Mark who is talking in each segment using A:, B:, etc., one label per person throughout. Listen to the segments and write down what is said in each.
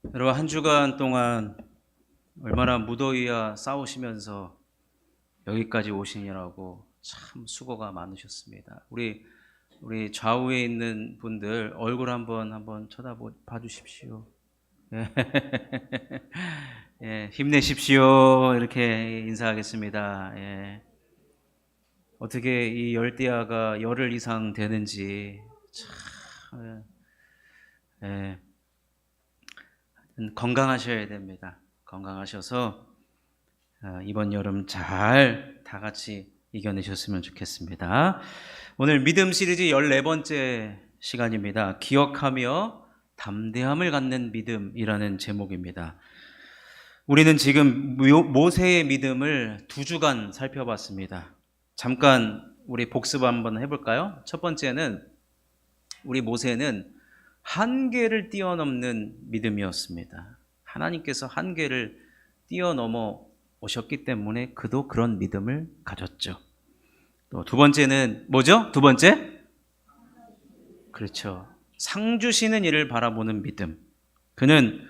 A: 여러분 한 주간 동안 얼마나 무더위와 싸우시면서 여기까지 오시느라고 참 수고가 많으셨습니다. 우리 좌우에 있는 분들 얼굴 한번 쳐다봐 주십시오. 예. 예, 힘내십시오. 이렇게 인사하겠습니다. 예. 어떻게 이 열대야가 열흘 이상 되는지 참 예. 건강하셔야 됩니다. 건강하셔서 이번 여름 잘 다 같이 이겨내셨으면 좋겠습니다. 오늘 믿음 시리즈 14번째 시간입니다. 기억하며 담대함을 갖는 믿음이라는 제목입니다. 우리는 지금 모세의 믿음을 2주간 살펴봤습니다. 잠깐 우리 복습 한번 해볼까요? 첫 번째는 우리 모세는 한계를 뛰어넘는 믿음이었습니다. 하나님께서 한계를 뛰어넘어 오셨기 때문에 그도 그런 믿음을 가졌죠. 또 두 번째는 뭐죠? 두 번째? 그렇죠. 상 주시는 이를 바라보는 믿음. 그는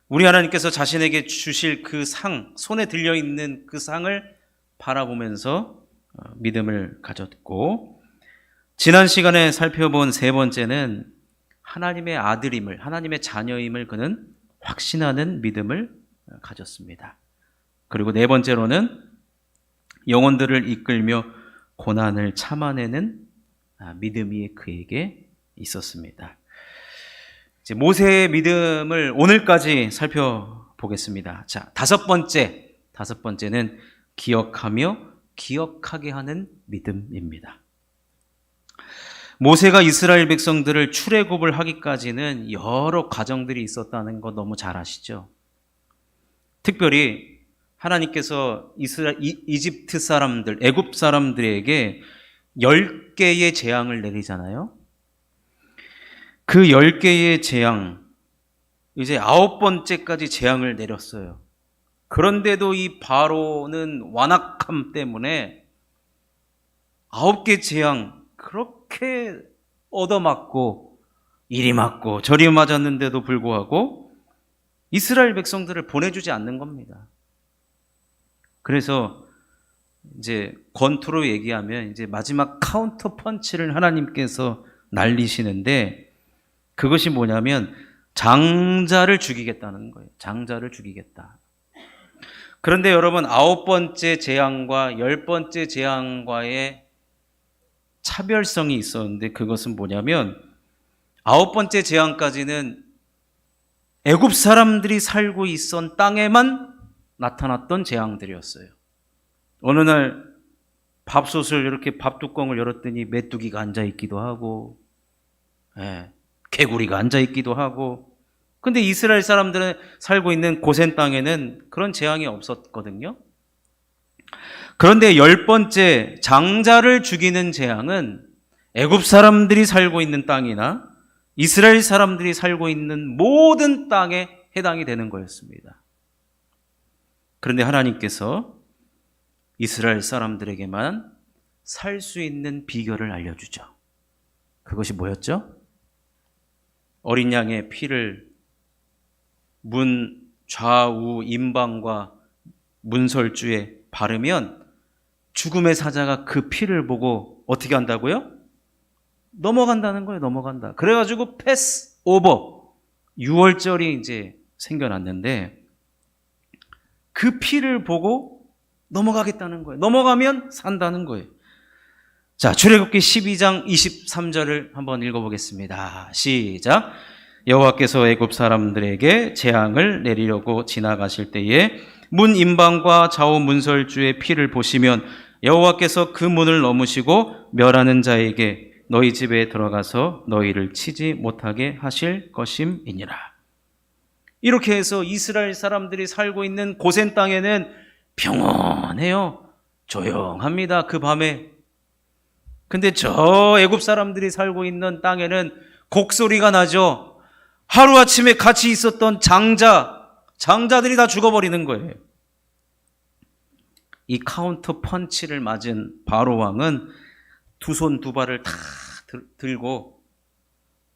A: 우리 하나님께서 자신에게 주실 그 상, 손에 들려있는 그 상을 바라보면서 믿음을 가졌고, 지난 시간에 살펴본 세 번째는 하나님의 아들임을, 하나님의 자녀임을 그는 확신하는 믿음을 가졌습니다. 그리고 네 번째로는 영혼들을 이끌며 고난을 참아내는 믿음이 그에게 있었습니다. 이제 모세의 믿음을 오늘까지 살펴보겠습니다. 자, 다섯 번째는 기억하며 기억하게 하는 믿음입니다. 모세가 이스라엘 백성들을 출애굽을 하기까지는 여러 과정들이 있었다는 거 너무 잘 아시죠? 특별히 하나님께서 이집트 사람들, 애굽 사람들에게 10개의 재앙을 내리잖아요. 그 10개의 재앙, 이제 9번째까지 재앙을 내렸어요. 그런데도 이 바로는 완악함 때문에 9개 재앙 그렇게 얻어맞고 이리 맞고 저리 맞았는데도 불구하고 이스라엘 백성들을 보내주지 않는 겁니다. 그래서 이제 권투로 얘기하면 이제 마지막 카운터 펀치를 하나님께서 날리시는데 그것이 뭐냐면 장자를 죽이겠다는 거예요. 장자를 죽이겠다. 그런데 여러분 9번째 재앙과 10번째 재앙과의 차별성이 있었는데 그것은 뭐냐면 9번째 재앙까지는 애굽 사람들이 살고 있던 땅에만 나타났던 재앙들이었어요. 어느 날 밥솥을 이렇게 밥뚜껑을 열었더니 메뚜기가 앉아있기도 하고 개구리가 앉아있기도 하고 근데 이스라엘 사람들은 살고 있는 고센 땅에는 그런 재앙이 없었거든요. 그런데 10번째 장자를 죽이는 재앙은 애굽 사람들이 살고 있는 땅이나 이스라엘 사람들이 살고 있는 모든 땅에 해당이 되는 거였습니다. 그런데 하나님께서 이스라엘 사람들에게만 살 수 있는 비결을 알려주죠. 그것이 뭐였죠? 어린 양의 피를 문 좌우 임방과 문설주에 바르면 죽음의 사자가 그 피를 보고 어떻게 한다고요? 넘어간다는 거예요. 넘어간다. 그래가지고 패스 오버 6월절이 이제 생겨났는데 그 피를 보고 넘어가겠다는 거예요. 넘어가면 산다는 거예요. 자, 출애굽기 12장 23절을 한번 읽어보겠습니다. 시작. 여호와께서 애굽 사람들에게 재앙을 내리려고 지나가실 때에 문 임방과 좌우 문설주의 피를 보시면 여호와께서 그 문을 넘으시고 멸하는 자에게 너희 집에 들어가서 너희를 치지 못하게 하실 것임이니라. 이렇게 해서 이스라엘 사람들이 살고 있는 고센 땅에는 평온해요. 조용합니다. 그 밤에. 근데 저 애굽 사람들이 살고 있는 땅에는 곡소리가 나죠. 하루아침에 같이 있었던 장자들이 다 죽어버리는 거예요. 이 카운터 펀치를 맞은 바로 왕은 두 손 두 발을 다 들고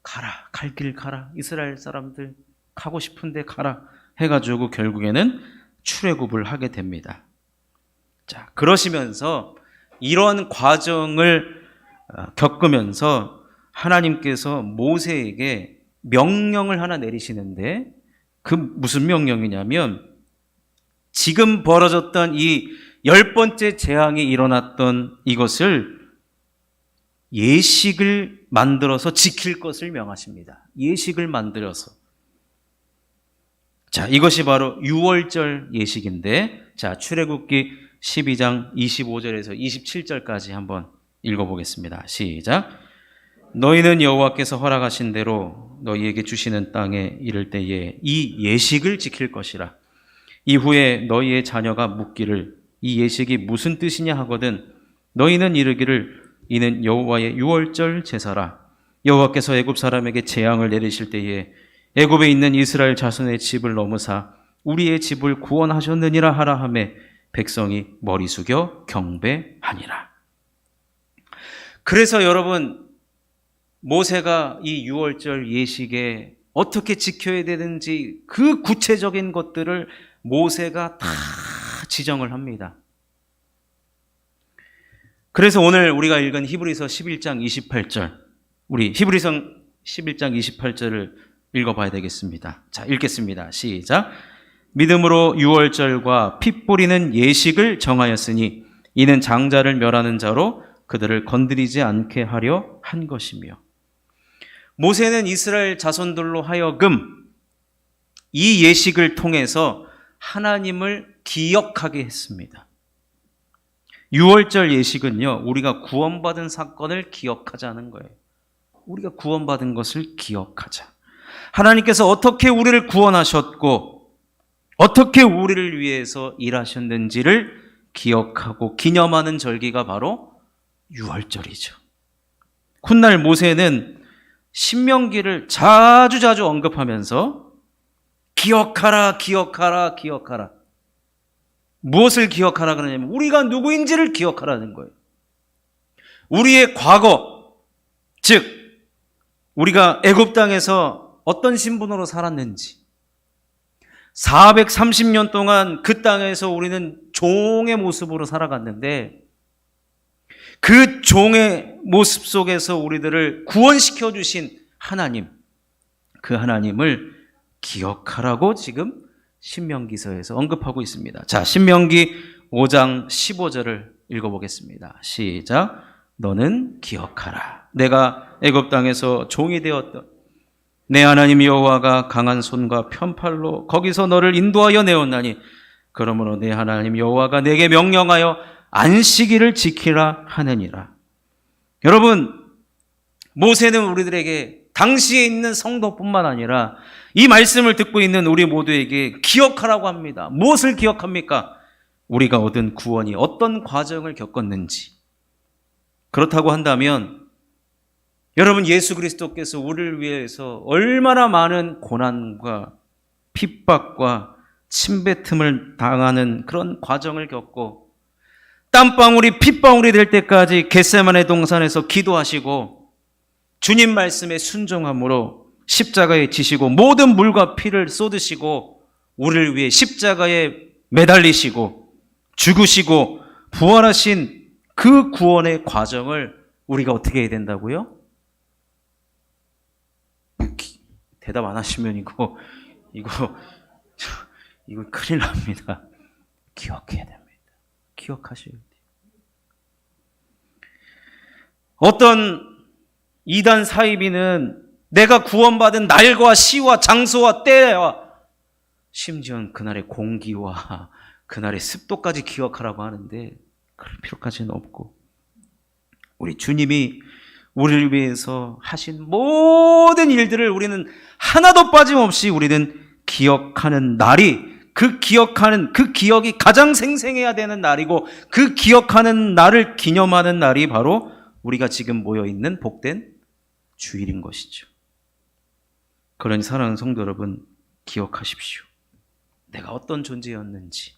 A: 가라, 갈 길 가라. 이스라엘 사람들 가고 싶은데 가라 해가지고 결국에는 출애굽을 하게 됩니다. 자, 그러시면서 이런 과정을 겪으면서 하나님께서 모세에게 명령을 하나 내리시는데, 그 무슨 명령이냐면 지금 벌어졌던 이 10번째 재앙이 일어났던 이것을 예식을 만들어서 지킬 것을 명하십니다. 예식을 만들어서. 자, 이것이 바로 유월절 예식인데, 자, 출애굽기 12장 25절에서 27절까지 한번 읽어보겠습니다. 시작. 너희는 여호와께서 허락하신 대로 너희에게 주시는 땅에 이를 때에 이 예식을 지킬 것이라. 이후에 너희의 자녀가 묻기를 이 예식이 무슨 뜻이냐 하거든 너희는 이르기를 이는 여호와의 유월절 제사라. 여호와께서 애굽 사람에게 재앙을 내리실 때에 애굽에 있는 이스라엘 자손의 집을 넘으사 우리의 집을 구원하셨느니라 하라 하매 백성이 머리 숙여 경배하니라. 그래서 여러분, 모세가 이 유월절 예식에 어떻게 지켜야 되는지 그 구체적인 것들을 모세가 다 지정을 합니다. 그래서 오늘 우리가 읽은 히브리서 11장 28절, 우리 히브리서 11장 28절을 읽어봐야 되겠습니다. 자, 읽겠습니다. 시작. 믿음으로 유월절과 피 뿌리는 예식을 정하였으니 이는 장자를 멸하는 자로 그들을 건드리지 않게 하려 한 것이며. 모세는 이스라엘 자손들로 하여금 이 예식을 통해서 하나님을 기억하게 했습니다. 유월절 예식은요, 우리가 구원받은 사건을 기억하자는 거예요. 우리가 구원받은 것을 기억하자. 하나님께서 어떻게 우리를 구원하셨고 어떻게 우리를 위해서 일하셨는지를 기억하고 기념하는 절기가 바로 유월절이죠. 훗날 모세는 신명기를 자주 언급하면서 기억하라, 기억하라, 기억하라. 무엇을 기억하라 그러냐면 우리가 누구인지를 기억하라는 거예요. 우리의 과거, 즉 우리가 애굽 땅에서 어떤 신분으로 살았는지, 430년 동안 그 땅에서 우리는 종의 모습으로 살아갔는데 그 종의 모습 속에서 우리들을 구원시켜 주신 하나님, 그 하나님을 기억하라고 지금 신명기서에서 언급하고 있습니다. 자, 신명기 5장 15절을 읽어보겠습니다. 시작. 너는 기억하라. 내가 애굽 땅에서 종이 되었던 내 하나님 여호와가 강한 손과 편팔로 거기서 너를 인도하여 내었나니 그러므로 내 하나님 여호와가 내게 명령하여 안식일을 지키라 하느니라. 여러분, 모세는 우리들에게 당시에 있는 성도뿐만 아니라 이 말씀을 듣고 있는 우리 모두에게 기억하라고 합니다. 무엇을 기억합니까? 우리가 얻은 구원이 어떤 과정을 겪었는지. 그렇다고 한다면 여러분, 예수 그리스도께서 우리를 위해서 얼마나 많은 고난과 핍박과 침뱉음을 당하는 그런 과정을 겪고 땀방울이 핏방울이 될 때까지 겟세마네 동산에서 기도하시고 주님 말씀에 순종함으로 십자가에 지시고 모든 물과 피를 쏟으시고 우리를 위해 십자가에 매달리시고 죽으시고 부활하신 그 구원의 과정을 우리가 어떻게 해야 된다고요? 대답 안 하시면 이거 큰일 납니다. 기억해야 됩니다. 기억하셔야 돼요. 어떤 이단 사이비는 내가 구원받은 날과 시와 장소와 때와 심지어는 그날의 공기와 그날의 습도까지 기억하라고 하는데 그럴 필요까지는 없고 우리 주님이 우리를 위해서 하신 모든 일들을 우리는 하나도 빠짐없이 우리는 기억하는 날이 그 기억이 가장 생생해야 되는 날이고 그 기억하는 날을 기념하는 날이 바로 우리가 지금 모여있는 복된 주일인 것이죠. 그러니 사랑하는 성도 여러분, 기억하십시오. 내가 어떤 존재였는지,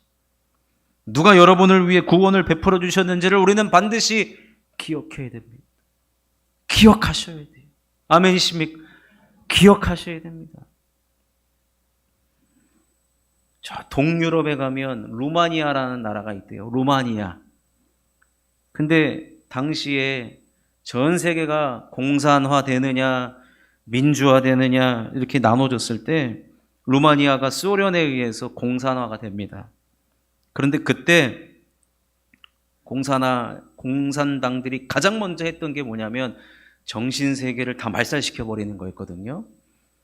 A: 누가 여러분을 위해 구원을 베풀어 주셨는지를 우리는 반드시 기억해야 됩니다. 기억하셔야 돼요. 아멘이십니까? 기억하셔야 됩니다. 동유럽에 가면 루마니아라는 나라가 있대요. 루마니아. 근데 당시에 전 세계가 공산화 되느냐, 민주화 되느냐, 이렇게 나눠졌을 때 루마니아가 소련에 의해서 공산화가 됩니다. 그런데 그때 공산당들이 가장 먼저 했던 게 뭐냐면 정신세계를 다 말살시켜버리는 거였거든요.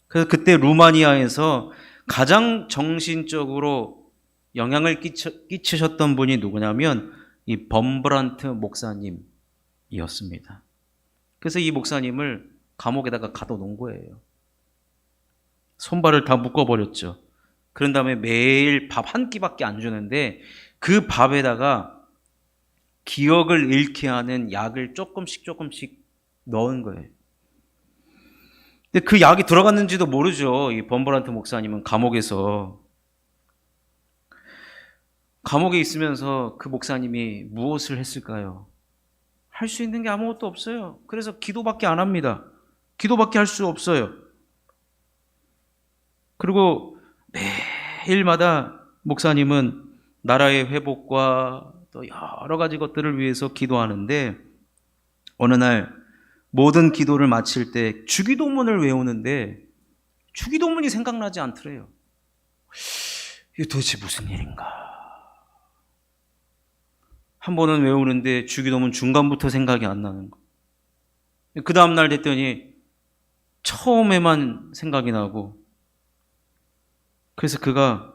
A: 그래서 그때 루마니아에서 가장 정신적으로 영향을 끼치셨던 분이 누구냐면 이 범브란트 목사님이었습니다. 그래서 이 목사님을 감옥에다가 가둬놓은 거예요. 손발을 다 묶어버렸죠. 그런 다음에 매일 밥 한 끼밖에 안 주는데 그 밥에다가 기억을 잃게 하는 약을 조금씩 넣은 거예요. 근데 그 약이 들어갔는지도 모르죠. 이 범브란트 목사님은 감옥에 있으면서 그 목사님이 무엇을 했을까요? 할 수 있는 게 아무것도 없어요. 그래서 기도밖에 안 합니다. 기도밖에 할 수 없어요. 그리고 매일마다 목사님은 나라의 회복과 또 여러 가지 것들을 위해서 기도하는데 어느 날 모든 기도를 마칠 때 주기도문을 외우는데 주기도문이 생각나지 않더래요. 이게 도대체 무슨 일인가? 한 번은 외우는데 주기도문 중간부터 생각이 안 나는 거. 그 다음날 됐더니 처음에만 생각이 나고 그래서 그가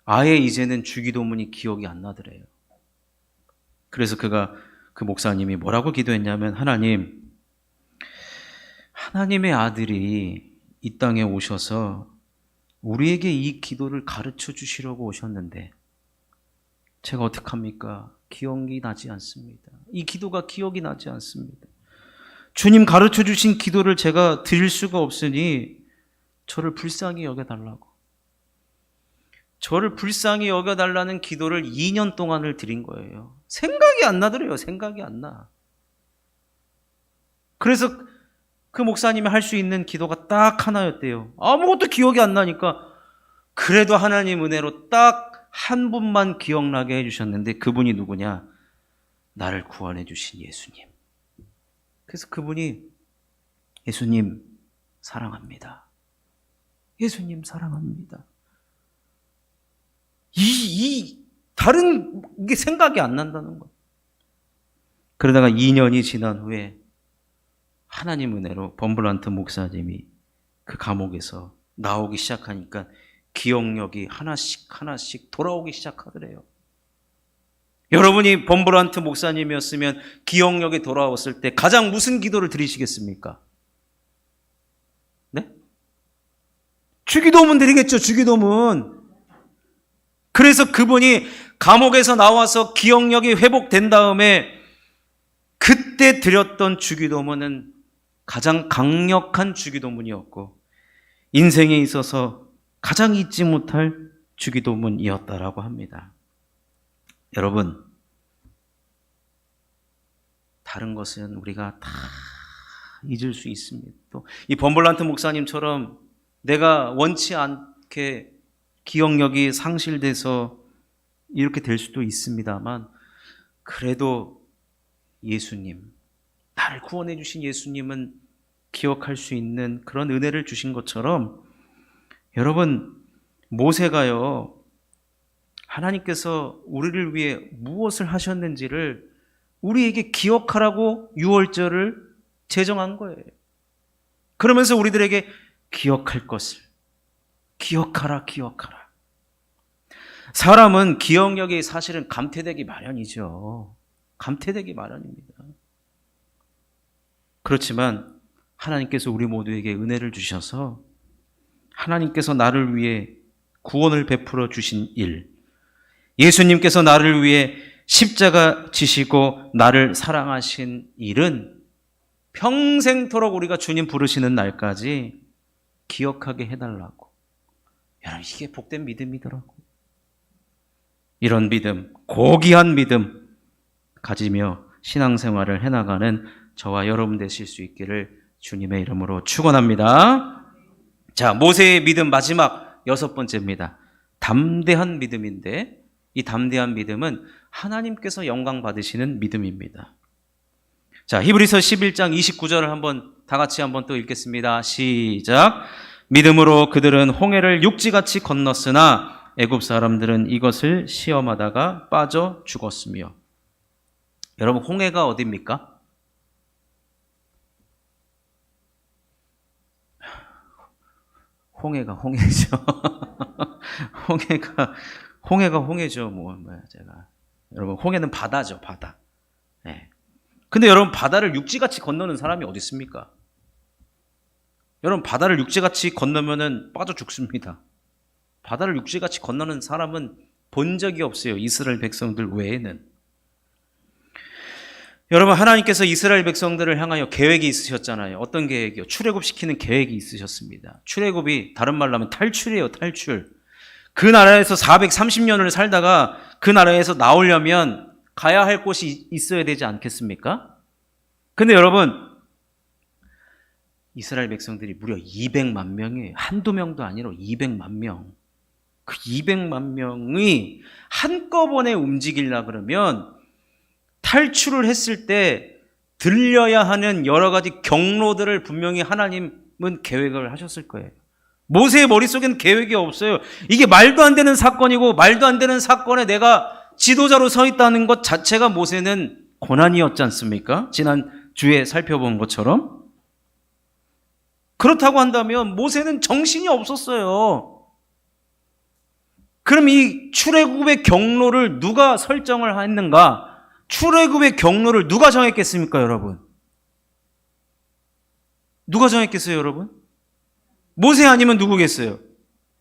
A: 아예 이제는 주기도문이 기억이 안 나더래요. 그래서 그 목사님이 뭐라고 기도했냐면 하나님의 아들이 이 땅에 오셔서 우리에게 이 기도를 가르쳐 주시려고 오셨는데 제가 어떡합니까? 기억이 나지 않습니다. 이 기도가 기억이 나지 않습니다. 주님 가르쳐 주신 기도를 제가 드릴 수가 없으니 저를 불쌍히 여겨달라고. 저를 불쌍히 여겨달라는 기도를 2년 동안을 드린 거예요. 생각이 안 나더래요. 생각이 안 나. 그래서 그 목사님이 할 수 있는 기도가 딱 하나였대요. 아무것도 기억이 안 나니까 그래도 하나님 은혜로 딱 한 분만 기억나게 해주셨는데 그분이 누구냐? 나를 구원해 주신 예수님. 그래서 그분이 예수님 사랑합니다. 예수님 사랑합니다. 다른 게 생각이 안 난다는 거예요. 그러다가 2년이 지난 후에 하나님 은혜로 범브란트 목사님이 그 감옥에서 나오기 시작하니까 기억력이 하나씩 돌아오기 시작하더래요. 여러분이 범브란트 목사님이었으면 기억력이 돌아왔을 때 가장 무슨 기도를 드리시겠습니까? 네? 주기도문 드리겠죠, 주기도문. 그래서 그분이 감옥에서 나와서 기억력이 회복된 다음에 그때 드렸던 주기도문은 가장 강력한 주기도문이었고 인생에 있어서 가장 잊지 못할 주기도문이었다라고 합니다. 여러분, 다른 것은 우리가 다 잊을 수 있습니다. 또 이 범블란트 목사님처럼 내가 원치 않게 기억력이 상실돼서 이렇게 될 수도 있습니다만 그래도 예수님, 나를 구원해 주신 예수님은 기억할 수 있는 그런 은혜를 주신 것처럼 여러분, 모세가요, 하나님께서 우리를 위해 무엇을 하셨는지를 우리에게 기억하라고 유월절을 제정한 거예요. 그러면서 우리들에게 기억할 것을 기억하라. 사람은 기억력이 사실은 감퇴되기 마련이죠. 감퇴되기 마련입니다. 그렇지만 하나님께서 우리 모두에게 은혜를 주셔서 하나님께서 나를 위해 구원을 베풀어 주신 일, 예수님께서 나를 위해 십자가 지시고 나를 사랑하신 일은 평생토록 우리가 주님 부르시는 날까지 기억하게 해달라고. 여러분, 이게 복된 믿음이더라고. 이런 믿음, 고귀한 믿음 가지며 신앙생활을 해나가는 저와 여러분 되실 수 있기를 주님의 이름으로 축원합니다. 자, 모세의 믿음 마지막 여섯 번째입니다. 담대한 믿음인데 이 담대한 믿음은 하나님께서 영광 받으시는 믿음입니다. 자, 히브리서 11장 29절을 한번 다 같이 한번 또 읽겠습니다. 시작. 믿음으로 그들은 홍해를 육지같이 건넜으나 애굽 사람들은 이것을 시험하다가 빠져 죽었으며. 여러분, 홍해가 어디입니까? 홍해가 홍해죠. 홍해가 홍해죠. 제가. 여러분, 홍해는 바다죠, 바다. 네. 근데 여러분, 바다를 육지같이 건너는 사람이 어디 있습니까? 여러분, 바다를 육지같이 건너면은 빠져 죽습니다. 바다를 육지같이 건너는 사람은 본 적이 없어요. 이스라엘 백성들 외에는. 여러분, 하나님께서 이스라엘 백성들을 향하여 계획이 있으셨잖아요. 어떤 계획이요? 출애굽시키는 계획이 있으셨습니다. 출애굽이 다른 말로 하면 탈출이에요, 탈출. 그 나라에서 430년을 살다가 그 나라에서 나오려면 가야 할 곳이 있어야 되지 않겠습니까? 근데 여러분, 이스라엘 백성들이 무려 200만 명이에요. 한두 명도 아니라 200만 명. 그 200만 명이 한꺼번에 움직이려고 그러면 탈출을 했을 때 들려야 하는 여러 가지 경로들을 분명히 하나님은 계획을 하셨을 거예요. 모세의 머릿속에는 계획이 없어요. 이게 말도 안 되는 사건이고 말도 안 되는 사건에 내가 지도자로 서 있다는 것 자체가 모세는 고난이었지 않습니까? 지난 주에 살펴본 것처럼. 그렇다고 한다면 모세는 정신이 없었어요. 그럼 이 출애굽의 경로를 누가 설정을 했는가? 출애굽의 경로를 누가 정했겠습니까, 여러분? 누가 정했겠어요, 여러분? 모세 아니면 누구겠어요?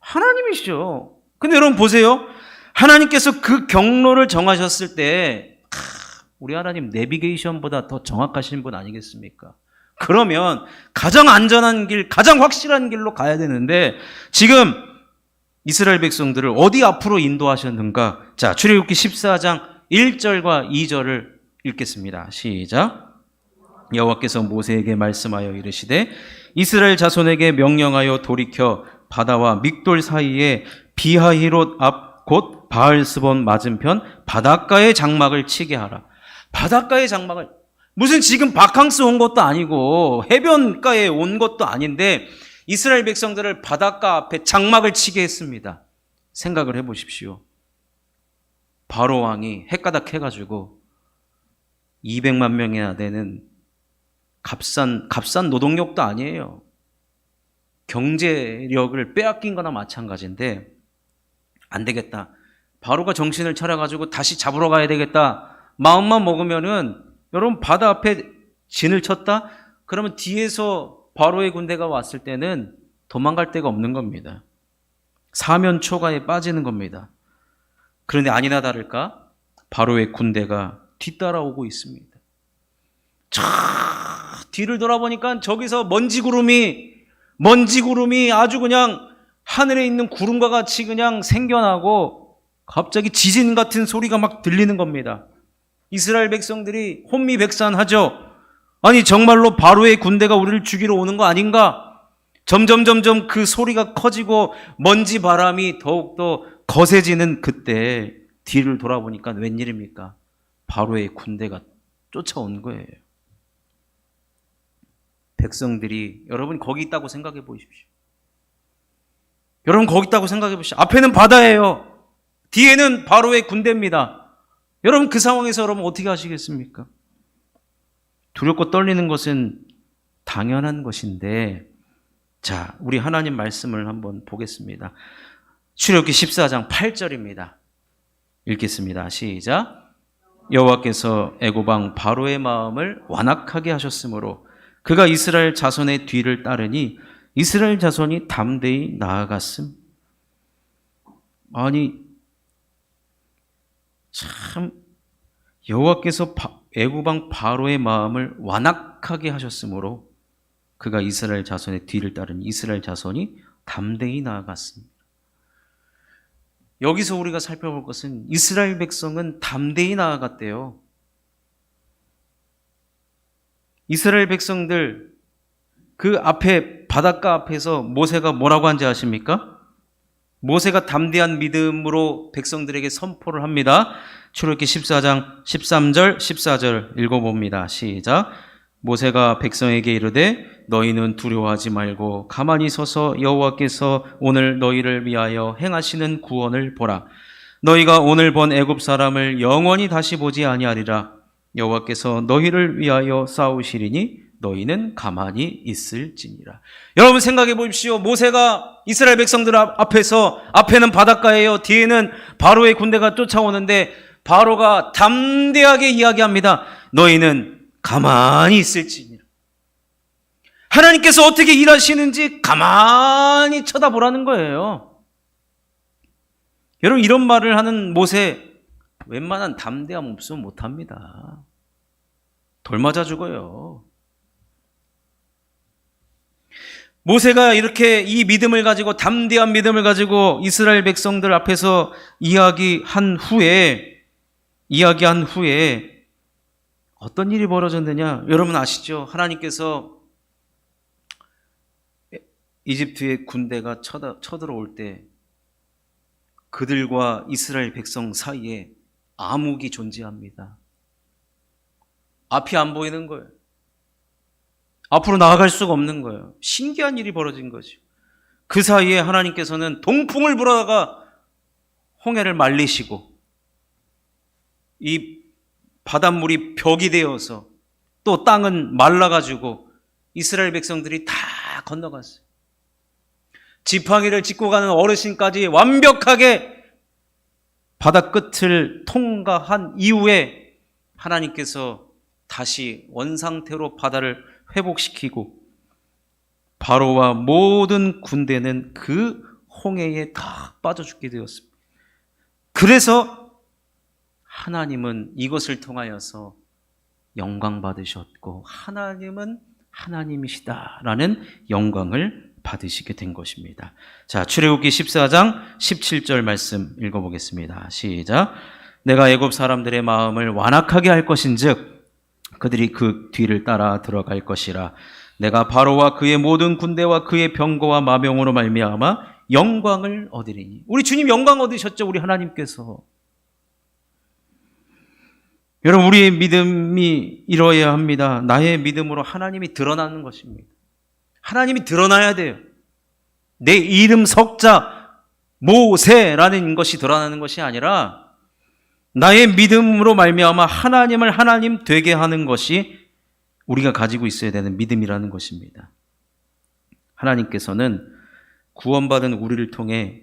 A: 하나님이시죠. 근데 여러분 보세요. 하나님께서 그 경로를 정하셨을 때 우리 하나님 내비게이션보다 더 정확하신 분 아니겠습니까? 그러면 가장 안전한 길, 가장 확실한 길로 가야 되는데 지금 이스라엘 백성들을 어디 앞으로 인도하셨는가? 자, 출애굽기 14장 1절과 2절을 읽겠습니다. 시작. 여호와께서 모세에게 말씀하여 이르시되 이스라엘 자손에게 명령하여 돌이켜 바다와 믹돌 사이에 비하히롯 앞 곧 바알스본 맞은편 바닷가의 장막을 치게 하라. 바닷가의 장막을, 무슨 지금 바캉스 온 것도 아니고 해변가에 온 것도 아닌데 이스라엘 백성들을 바닷가 앞에 장막을 치게 했습니다. 생각을 해보십시오. 바로 왕이 헷가닥 해가지고 200만 명이나 되는 값싼 노동력도 아니에요. 경제력을 빼앗긴 거나 마찬가지인데 안 되겠다. 바로가 정신을 차려가지고 다시 잡으러 가야 되겠다. 마음만 먹으면은 여러분 바다 앞에 진을 쳤다? 그러면 뒤에서 바로의 군대가 왔을 때는 도망갈 데가 없는 겁니다. 사면초가에 빠지는 겁니다. 그런데 아니나 다를까? 바로의 군대가 뒤따라오고 있습니다. 뒤를 돌아보니까 저기서 먼지 구름이 아주 그냥 하늘에 있는 구름과 같이 그냥 생겨나고 갑자기 지진 같은 소리가 막 들리는 겁니다. 이스라엘 백성들이 혼미백산하죠. 아니 정말로 바로의 군대가 우리를 죽이러 오는 거 아닌가? 점점 그 소리가 커지고 먼지 바람이 더욱더 거세지는 그때 뒤를 돌아보니까 웬일입니까? 바로의 군대가 쫓아온 거예요. 백성들이, 여러분 거기 있다고 생각해 보십시오. 여러분 거기 있다고 생각해 보십시오. 앞에는 바다예요. 뒤에는 바로의 군대입니다. 여러분 그 상황에서 여러분 어떻게 하시겠습니까? 두렵고 떨리는 것은 당연한 것인데, 자, 우리 하나님 말씀을 한번 보겠습니다. 출애굽기 14장 8절입니다. 읽겠습니다. 시작. 여호와께서 애굽 왕 바로의 마음을 완악하게 하셨으므로 그가 이스라엘 자손의 뒤를 따르니 이스라엘 자손이 담대히 나아갔음. 아니 참, 여호와께서 애굽 왕 바로의 마음을 완악하게 하셨으므로 그가 이스라엘 자손의 뒤를 따르니 이스라엘 자손이 담대히 나아갔습니다. 여기서 우리가 살펴볼 것은 이스라엘 백성은 담대히 나아갔대요. 이스라엘 백성들 그 앞에 바닷가 앞에서 모세가 뭐라고 한지 아십니까? 모세가 담대한 믿음으로 백성들에게 선포를 합니다. 출애굽기 14장 13절 14절 읽어봅니다. 시작. 모세가 백성에게 이르되 너희는 두려워하지 말고 가만히 서서 여호와께서 오늘 너희를 위하여 행하시는 구원을 보라. 너희가 오늘 본 애굽 사람을 영원히 다시 보지 아니하리라. 여호와께서 너희를 위하여 싸우시리니 너희는 가만히 있을지니라. 여러분 생각해 보십시오. 모세가 이스라엘 백성들 앞에서, 앞에는 바닷가예요. 뒤에는 바로의 군대가 쫓아오는데 바로가 담대하게 이야기합니다. 너희는 가만히 있을지니라. 하나님께서 어떻게 일하시는지 가만히 쳐다보라는 거예요. 여러분 이런 말을 하는 모세 웬만한 담대함 없으면 못합니다. 돌 맞아 죽어요. 모세가 이렇게 이 믿음을 가지고, 담대한 믿음을 가지고 이스라엘 백성들 앞에서 이야기한 후에 어떤 일이 벌어졌느냐? 여러분 아시죠? 하나님께서 이집트의 군대가 쳐들어올 때 그들과 이스라엘 백성 사이에 암흑이 존재합니다. 앞이 안 보이는 거예요. 앞으로 나아갈 수가 없는 거예요. 신기한 일이 벌어진 거죠. 그 사이에 하나님께서는 동풍을 불어다가 홍해를 말리시고 이 바닷물이 벽이 되어서 또 땅은 말라가지고 이스라엘 백성들이 다 건너갔어요. 지팡이를 짚고 가는 어르신까지 완벽하게 바다 끝을 통과한 이후에 하나님께서 다시 원상태로 바다를 회복시키고 바로와 모든 군대는 그 홍해에 다 빠져 죽게 되었습니다. 그래서 하나님은 이것을 통하여서 영광 받으셨고 하나님은 하나님이시다라는 영광을 받으시게 된 것입니다. 자, 출애굽기 14장 17절 말씀 읽어보겠습니다. 시작. 내가 애굽 사람들의 마음을 완악하게 할 것인즉 그들이 그 뒤를 따라 들어갈 것이라. 내가 바로와 그의 모든 군대와 그의 병거와 마병으로 말미암아 영광을 얻으리니. 우리 주님 영광 얻으셨죠. 우리 하나님께서. 여러분 우리의 믿음이 이뤄야 합니다. 나의 믿음으로 하나님이 드러나는 것입니다. 하나님이 드러나야 돼요. 내 이름 석자 모세라는 것이 드러나는 것이 아니라 나의 믿음으로 말미암아 하나님을 하나님 되게 하는 것이 우리가 가지고 있어야 되는 믿음이라는 것입니다. 하나님께서는 구원받은 우리를 통해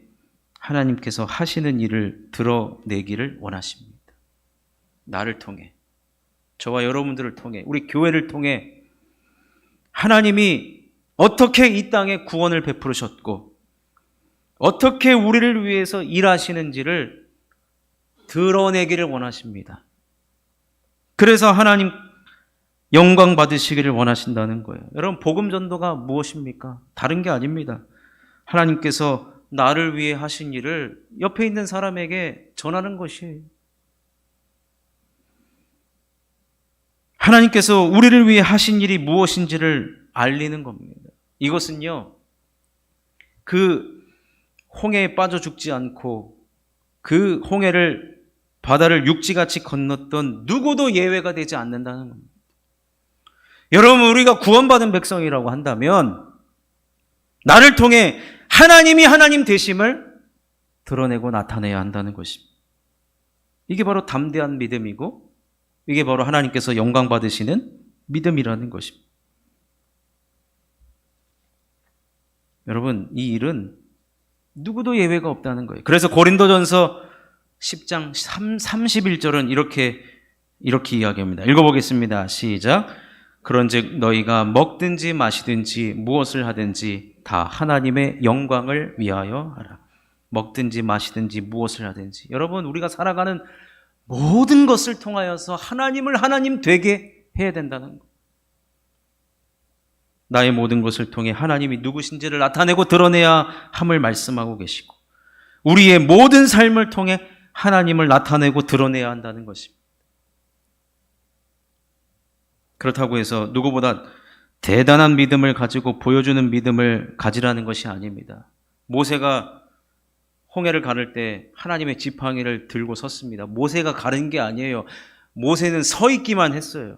A: 하나님께서 하시는 일을 드러내기를 원하십니다. 나를 통해, 저와 여러분들을 통해, 우리 교회를 통해 하나님이 어떻게 이 땅에 구원을 베푸셨고 어떻게 우리를 위해서 일하시는지를 드러내기를 원하십니다. 그래서 하나님 영광 받으시기를 원하신다는 거예요. 여러분 복음 전도가 무엇입니까? 다른 게 아닙니다. 하나님께서 나를 위해 하신 일을 옆에 있는 사람에게 전하는 것이에요. 하나님께서 우리를 위해 하신 일이 무엇인지를 알리는 겁니다. 이것은요, 그 홍해에 빠져 죽지 않고 그 홍해를 바다를 육지같이 건넜던 누구도 예외가 되지 않는다는 겁니다. 여러분 우리가 구원받은 백성이라고 한다면 나를 통해 하나님이 하나님 되심을 드러내고 나타내야 한다는 것입니다. 이게 바로 담대한 믿음이고 이게 바로 하나님께서 영광 받으시는 믿음이라는 것입니다. 여러분 이 일은 누구도 예외가 없다는 거예요. 그래서 고린도전서 10장 31절은 이렇게 이야기합니다. 읽어보겠습니다. 시작. 그런즉 너희가 먹든지 마시든지 무엇을 하든지 다 하나님의 영광을 위하여 하라. 먹든지 마시든지 무엇을 하든지. 여러분 우리가 살아가는 모든 것을 통하여서 하나님을 하나님 되게 해야 된다는 것. 나의 모든 것을 통해 하나님이 누구신지를 나타내고 드러내야 함을 말씀하고 계시고 우리의 모든 삶을 통해 하나님을 나타내고 드러내야 한다는 것입니다. 그렇다고 해서 누구보다 대단한 믿음을 가지고 보여주는 믿음을 가지라는 것이 아닙니다. 모세가 홍해를 가를 때 하나님의 지팡이를 들고 섰습니다. 모세가 가른 게 아니에요. 모세는 서 있기만 했어요.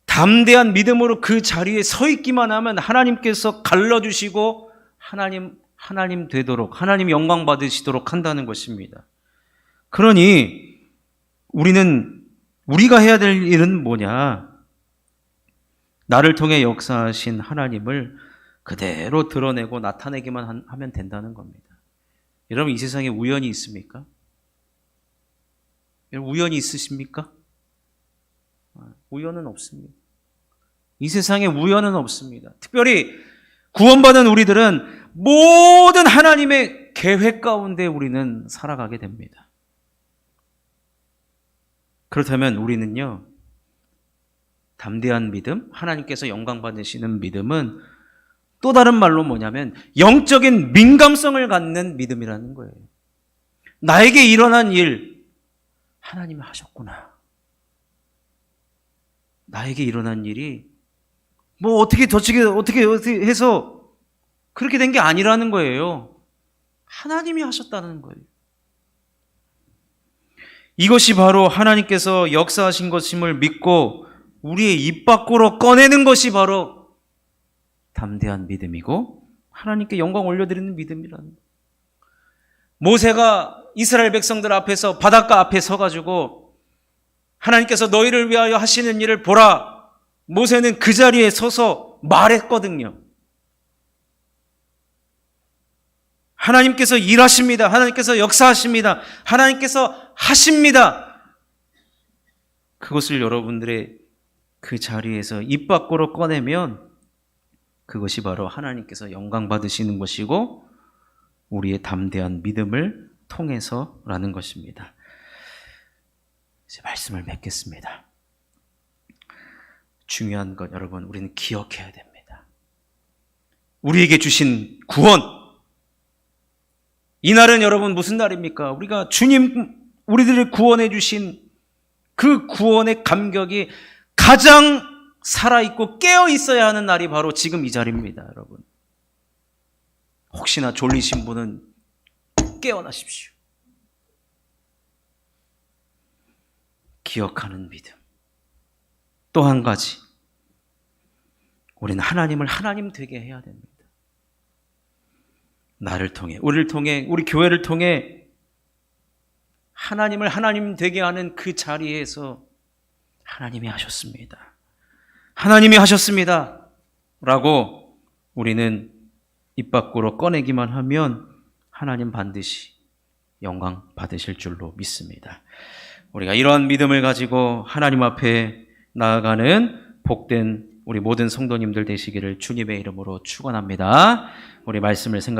A: 담대한 믿음으로 그 자리에 서 있기만 하면 하나님께서 갈라주시고 하나님 되도록, 하나님 영광 받으시도록 한다는 것입니다. 그러니 우리가 해야 될 일은 뭐냐? 나를 통해 역사하신 하나님을 그대로 드러내고 나타내기만 하면 된다는 겁니다. 여러분, 이 세상에 우연이 있습니까? 여러분, 우연이 있으십니까? 우연은 없습니다. 이 세상에 우연은 없습니다. 특별히 구원받은 우리들은 모든 하나님의 계획 가운데 우리는 살아가게 됩니다. 그렇다면 우리는요, 담대한 믿음, 하나님께서 영광 받으시는 믿음은 또 다른 말로 뭐냐면 영적인 민감성을 갖는 믿음이라는 거예요. 나에게 일어난 일, 하나님이 하셨구나. 나에게 일어난 일이 어떻게 해서 그렇게 된 게 아니라는 거예요. 하나님이 하셨다는 거예요. 이것이 바로 하나님께서 역사하신 것임을 믿고 우리의 입 밖으로 꺼내는 것이 바로 담대한 믿음이고 하나님께 영광 올려드리는 믿음이라는 거예요. 모세가 이스라엘 백성들 앞에서 바닷가 앞에 서가지고 하나님께서 너희를 위하여 하시는 일을 보라. 모세는 그 자리에 서서 말했거든요. 하나님께서 일하십니다. 하나님께서 역사하십니다. 하나님께서 하십니다. 그것을 여러분들의 그 자리에서 입 밖으로 꺼내면 그것이 바로 하나님께서 영광 받으시는 것이고 우리의 담대한 믿음을 통해서라는 것입니다. 이제 말씀을 맺겠습니다. 중요한 것 여러분, 우리는 기억해야 됩니다. 우리에게 주신 구원, 이날은 여러분 무슨 날입니까? 우리가 주님 우리들을 구원해 주신 그 구원의 감격이 가장 살아있고 깨어 있어야 하는 날이 바로 지금 이 자리입니다, 여러분. 혹시나 졸리신 분은 깨어나십시오. 기억하는 믿음. 또 한 가지, 우리는 하나님을 하나님 되게 해야 됩니다. 나를 통해, 우리를 통해, 우리 교회를 통해 하나님을 하나님 되게 하는 그 자리에서 하나님이 하셨습니다. 하나님이 하셨습니다. 라고 우리는 입 밖으로 꺼내기만 하면 하나님 반드시 영광 받으실 줄로 믿습니다. 우리가 이러한 믿음을 가지고 하나님 앞에 나아가는 복된 우리 모든 성도님들 되시기를 주님의 이름으로 축원합니다. 우리 말씀을 생각